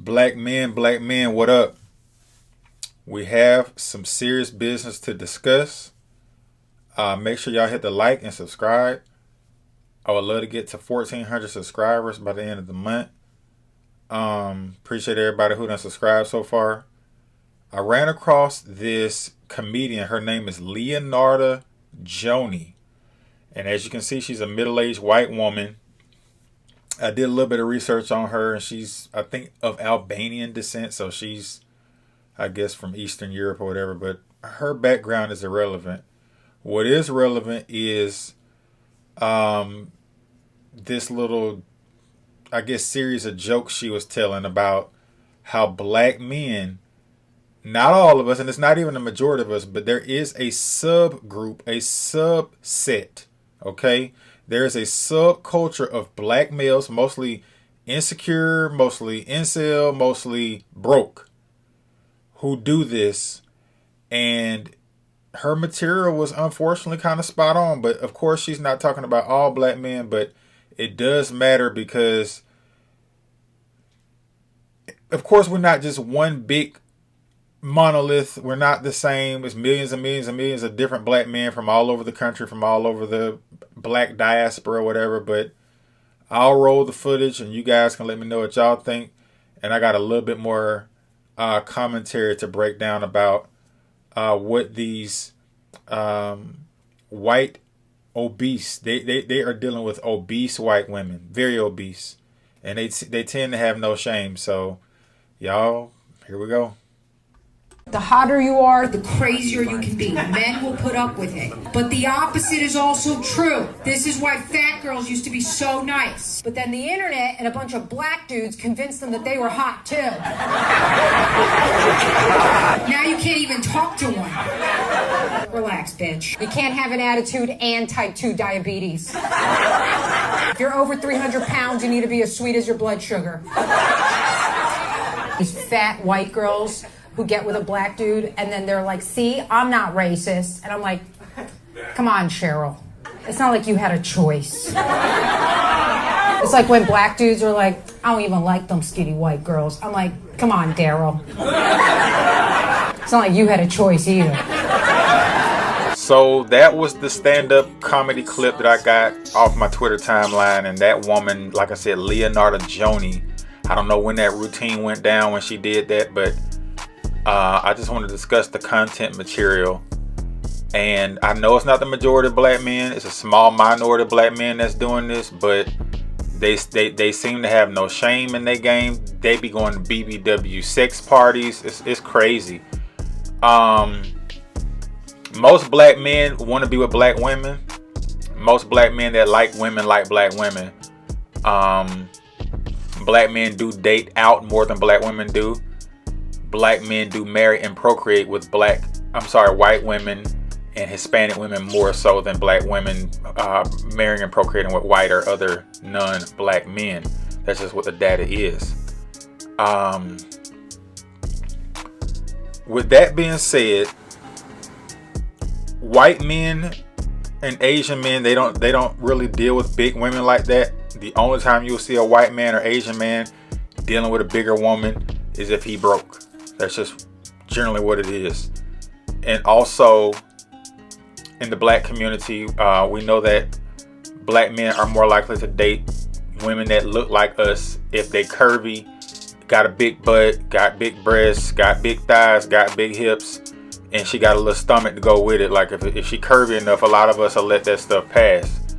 Black men, what up? We have some serious business to discuss. Make sure y'all hit the like and subscribe. I would love to get to 1,400 subscribers by the end of the month. Appreciate everybody who done subscribed so far. I ran across this comedian. Her name is Leonarda Joni. And as you can see, she's a middle-aged white woman. I did a little bit of research on her, and she's, I think, of Albanian descent. So she's, I guess, from Eastern Europe or whatever. But her background is irrelevant. What is relevant is this little, I guess, series of jokes she was telling about how black men, not all of us, and it's not even the majority of us, but there is a subgroup, a subset, okay? There is a subculture of black males, mostly insecure, mostly incel, mostly broke, who do this. And her material was unfortunately kind of spot on. But of course, she's not talking about all black men, but it does matter because, of course, we're not just one big monolith. We're not the same. It's millions and millions and millions of different black men from all over the country, from all over the black diaspora or whatever. But I'll roll the footage and you guys can let me know what y'all think. And I got a little bit more commentary to break down about what these white obese, they are dealing with obese white women, very obese, and they tend to have no shame. So y'all, here we go. The hotter you are, the crazier you can be. Men will put up with it. But the opposite is also true. This is why fat girls used to be so nice. But then the internet and a bunch of black dudes convinced them that they were hot too. Now you can't even talk to one. Relax, bitch. You can't have an attitude and type 2 diabetes. If you're over 300 pounds, you need to be as sweet as your blood sugar. These fat white girls who get with a black dude and then they're like, see, I'm not racist. And I'm like, come on, Cheryl. It's not like you had a choice. It's like when black dudes are like, I don't even like them skinny white girls. I'm like, come on, Daryl. It's not like you had a choice either. So that was the stand-up comedy clip that I got off my Twitter timeline. And that woman, like I said, Leonarda Joni, I don't know when that routine went down when she did that, but I just want to discuss the content material. And I know it's not the majority of black men. It's a small minority of black men that's doing this, but they seem to have no shame in their game. They be going to BBW sex parties. It's crazy. Most black men want to be with black women. Most black men that like women like black women. Black men do date out more than black women do. Black men do marry and procreate with white women and Hispanic women more so than black women marrying and procreating with white or other non-black men. That's just what the data is. With that being said, white men and Asian men, they don't really deal with big women like that. The only time you'll see a white man or Asian man dealing with a bigger woman is if he broke. That's just generally what it is. And also in the black community, we know that black men are more likely to date women that look like us if they curvy, got a big butt, got big breasts, got big thighs, got big hips, and she got a little stomach to go with it. Like if she curvy enough, a lot of us will let that stuff pass.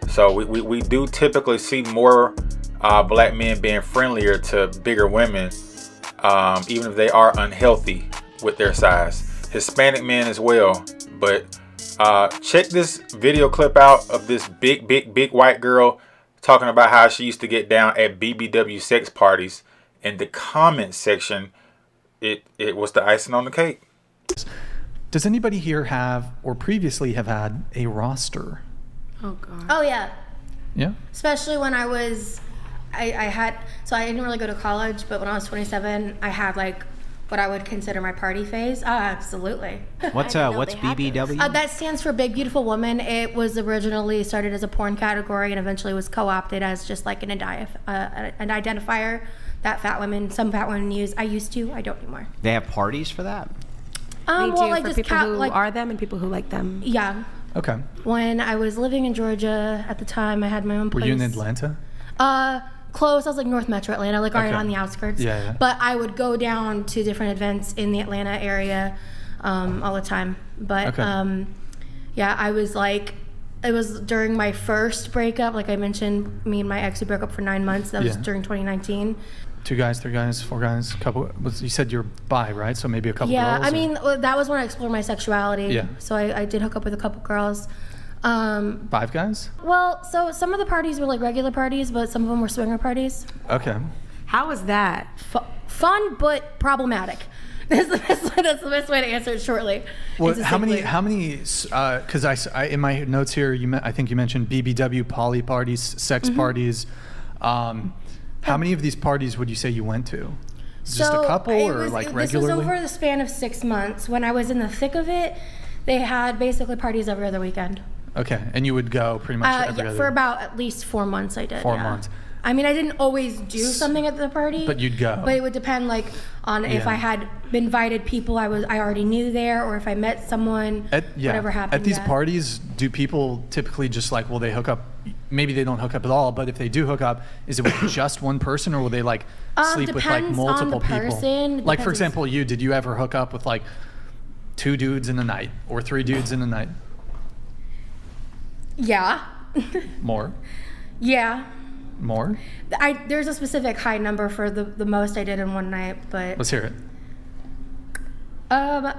So we do typically see more black men being friendlier to bigger women, even if they are unhealthy with their size. Hispanic men as well. But check this video clip out of this big white girl talking about how she used to get down at BBW sex parties. In the comment section, it was the icing on the cake. Does anybody here have or previously have had a roster? Oh God. Oh yeah. Yeah. Especially when I didn't really go to college, but when I was 27, I had like what I would consider my party phase. Absolutely. What's BBW? That stands for Big Beautiful Woman. It was originally started as a porn category and eventually was co-opted as just like an identifier. that some fat women use. I used to. I don't anymore. They have parties for that? Me Well, too, like for just people who are them and people who like them. Yeah. Okay. When I was living in Georgia at the time, I had my own place. Were you in Atlanta? Close. I was like North Metro Atlanta, like right Okay. on the outskirts. Yeah. But I would go down to different events in the Atlanta area all the time. But Okay. yeah, I was like, it was during my first breakup. Like I mentioned, me and my ex, we broke up for 9 months. That was Yeah. during 2019. 2 guys, 3 guys, 4 guys, couple. You said you're bi, right? So maybe a couple Yeah, girls. I or- mean, that was when I explored my sexuality. Yeah. So I did hook up with a couple girls. 5 guys? Well, so some of the parties were like regular parties, but some of them were swinger parties. Okay. How was that? Fun, but problematic. That's the best way to answer it shortly. Well, and how many? succinctly. Because I in my notes here, I think you mentioned BBW, poly parties, sex parties. How many of these parties would you say you went to? Just a couple, or like regularly? This was over the span of 6 months. When I was in the thick of it, they had basically parties every other weekend. Okay, and you would go pretty much every Yeah, other. for about at least 4 months I did. 4 yeah. months. I mean, I didn't always do something at the party. But you'd go. But it would depend, like, on if Yeah. I had invited people I already knew there, or if I met someone, whatever happened. At these yeah. parties, do people typically just like, will they hook up? Maybe they don't hook up at all, but if they do hook up, is it with just one person, or will they like sleep with like depends on multiple the people? person. Like for Depends. example, did you ever hook up with like 2 dudes in a night or 3 dudes in a night? Yeah. More? Yeah. More? There's a specific high number for the most I did in one night, but Let's hear it. um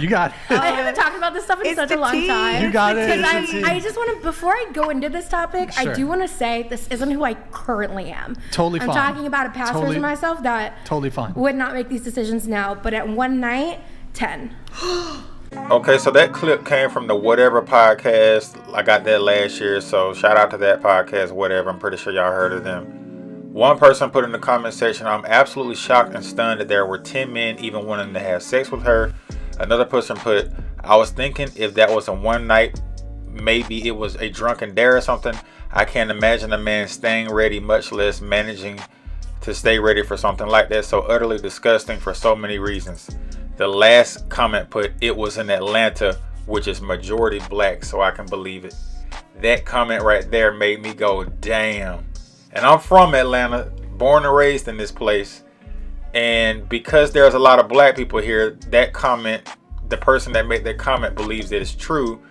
You got it. I haven't talked about this stuff in It's such a the long tea. time. You got it. Because It's the tea. I just want to, before I go into this topic, Sure. I do want to say this isn't who I currently am. Totally I'm fine. talking about a past version of myself that Totally fine. would not make these decisions now, but at one night, 10. Okay, so that clip came from the Whatever podcast. I got that last year, so shout out to that podcast, Whatever. I'm pretty sure y'all heard of them. One person put in the comment section, I'm absolutely shocked and stunned that there were 10 men even wanting to have sex with her. Another person put, I was thinking if that was a one night, maybe it was a drunken dare or something. I can't imagine a man staying ready, much less managing to stay ready for something like that. So utterly disgusting for so many reasons. The last comment put, it was in Atlanta, which is majority black, so I can believe it. That comment right there made me go, damn. And I'm from Atlanta, born and raised in this place. And because there's a lot of black people here, that comment, the person that made that comment believes that it's true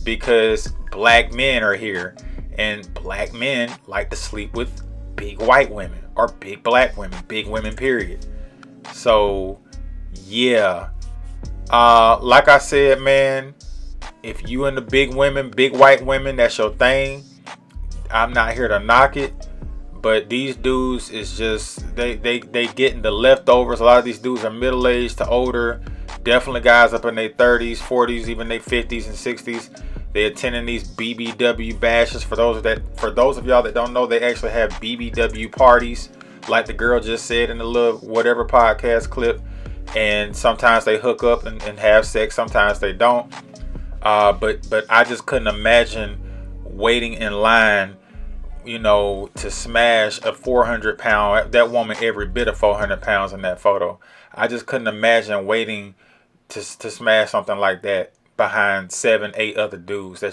because black men are here. And black men like to sleep with big white women or big black women, big women, period. So, yeah. Like I said, man, if you into big women, big white women, that's your thing. I'm not here to knock it. But these dudes is just, they getting the leftovers. A lot of these dudes are middle-aged to older. Definitely guys up in their 30s, 40s, even their 50s and 60s. They attending these BBW bashes. For those of y'all that don't know, they actually have BBW parties, like the girl just said in the little Whatever podcast clip. And sometimes they hook up and have sex. Sometimes they don't. But I just couldn't imagine waiting in line, you know, to smash a 400-pound, that woman every bit of 400 pounds in that photo. I just couldn't imagine waiting to smash something like that behind 7, 8 other dudes. I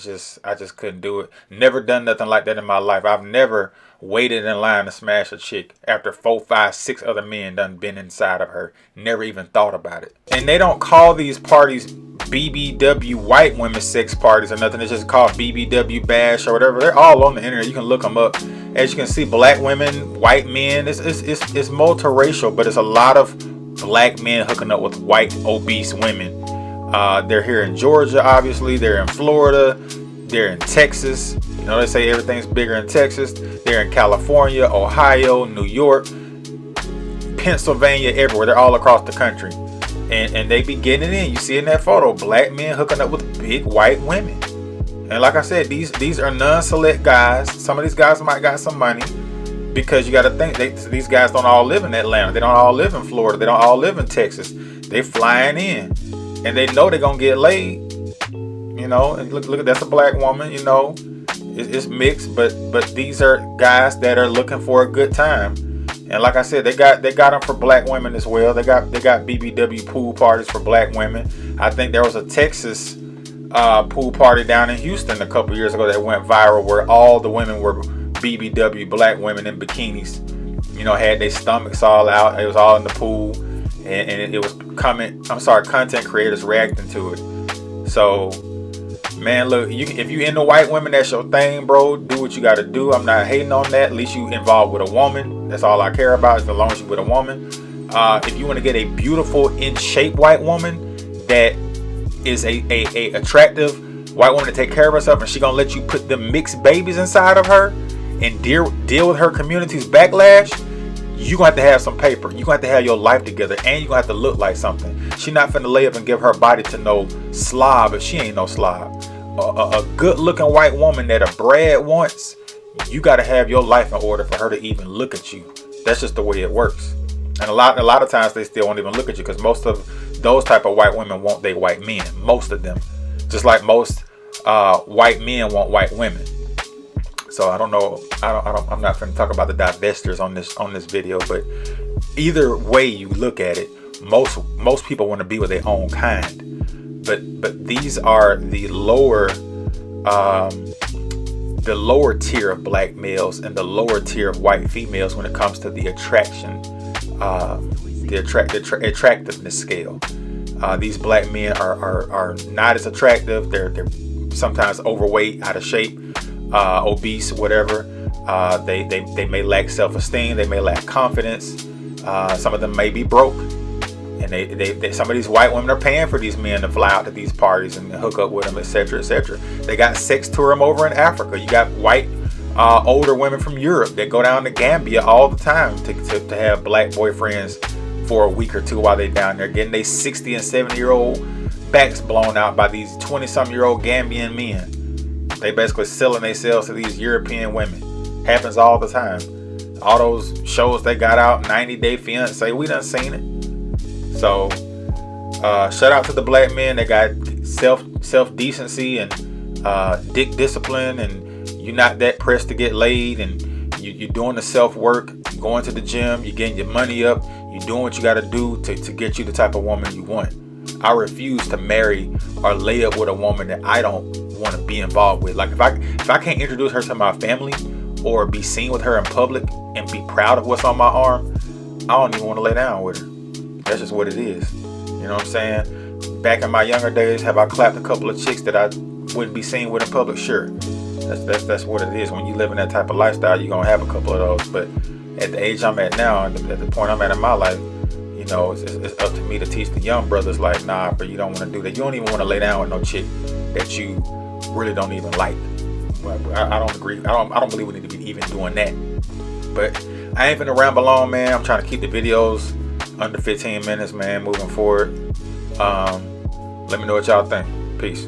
just couldn't do it. Never done nothing like that in my life. I've never waited in line to smash a chick after 4, 5, 6 other men done been inside of her. Never even thought about it. And they don't call these parties BBW white women sex parties or nothing. It's just called BBW bash or whatever. They're all on the internet. You can look them up. As you can see, black women, white men. It's multiracial, but it's a lot of black men hooking up with white obese women. They're here in Georgia, obviously. They're in Florida. They're in Texas. You know, they say everything's bigger in Texas. They're in California, Ohio, New York, Pennsylvania, everywhere. They're all across the country. And they be getting it in. You see in that photo, black men hooking up with big white women. And like I said, these are non-select guys. Some of these guys might got some money, because you got to think these guys don't all live in Atlanta. They don't all live in Florida. They don't all live in Texas. They flying in, and they know they're gonna get laid. You know, and look, that's a black woman. You know, it's mixed, but these are guys that are looking for a good time. And like I said, they got them for black women as well. They got BBW pool parties for black women. I think there was a Texas pool party down in Houston a couple years ago that went viral, where all the women were BBW black women in bikinis. You know, had their stomachs all out. It was all in the pool, and it was content creators reacting to it. So, man, look, if you into white women, that's your thing, bro. Do what you got to do. I'm not hating on that. At least you involved with a woman. That's all I care about, as long as you with a woman. If you want to get a beautiful, in shape white woman that is a attractive white woman to take care of herself, and she gonna let you put them mixed babies inside of her and deal with her community's backlash, you gonna have to have some paper. You gonna have to have your life together, and you gonna have to look like something. She not finna lay up and give her body to no slob if she ain't no slob. A good looking white woman that a Brad wants, you gotta have your life in order for her to even look at you. That's just the way it works. And a lot of times they still won't even look at you, because most of those type of white women want they white men. Most of them, just like most white men want white women. So I don't know. I'm not going to talk about the divestors on this video, but either way you look at it, most people want to be with their own kind. But these are the lower tier of black males and the lower tier of white females when it comes to the attraction. The attractiveness scale. These black men are not as attractive. They're sometimes overweight, out of shape, obese, whatever. They may lack self-esteem. They may lack confidence. Some of them may be broke, and they some of these white women are paying for these men to fly out to these parties and hook up with them, etc., etc. They got sex tourism over in Africa. You got white older women from Europe that go down to Gambia all the time to have black boyfriends for a week or two while they down there, getting they 60 and 70-year-old backs blown out by these 20-some-year-old Gambian men. They basically selling themselves to these European women. Happens all the time. All those shows they got out, 90 Day Fiance, we done seen it. So shout out to the black men that got self-decency and dick discipline, and you're not that pressed to get laid, and you're doing the self-work, going to the gym, you're getting your money up, you're doing what you got to do to get you the type of woman you want. I refuse to marry or lay up with a woman that I don't want to be involved with. Like if I can't introduce her to my family or be seen with her in public and be proud of what's on my arm, I don't even want to lay down with her. That's just what it is. You know what I'm saying? Back in my younger days, have I clapped a couple of chicks that I wouldn't be seen with in public? Sure. That's what it is. When you live in that type of lifestyle, you're gonna have a couple of those. But at the age I'm at now, at the point I'm at in my life, you know, it's up to me to teach the young brothers, like, nah, but you don't want to do that. You don't even want to lay down with no chick that you really don't even like. I don't agree. I don't believe we need to be even doing that. But I ain't finna ramble on, man. I'm trying to keep the videos under 15 minutes, man, moving forward. Let me know what y'all think. Peace.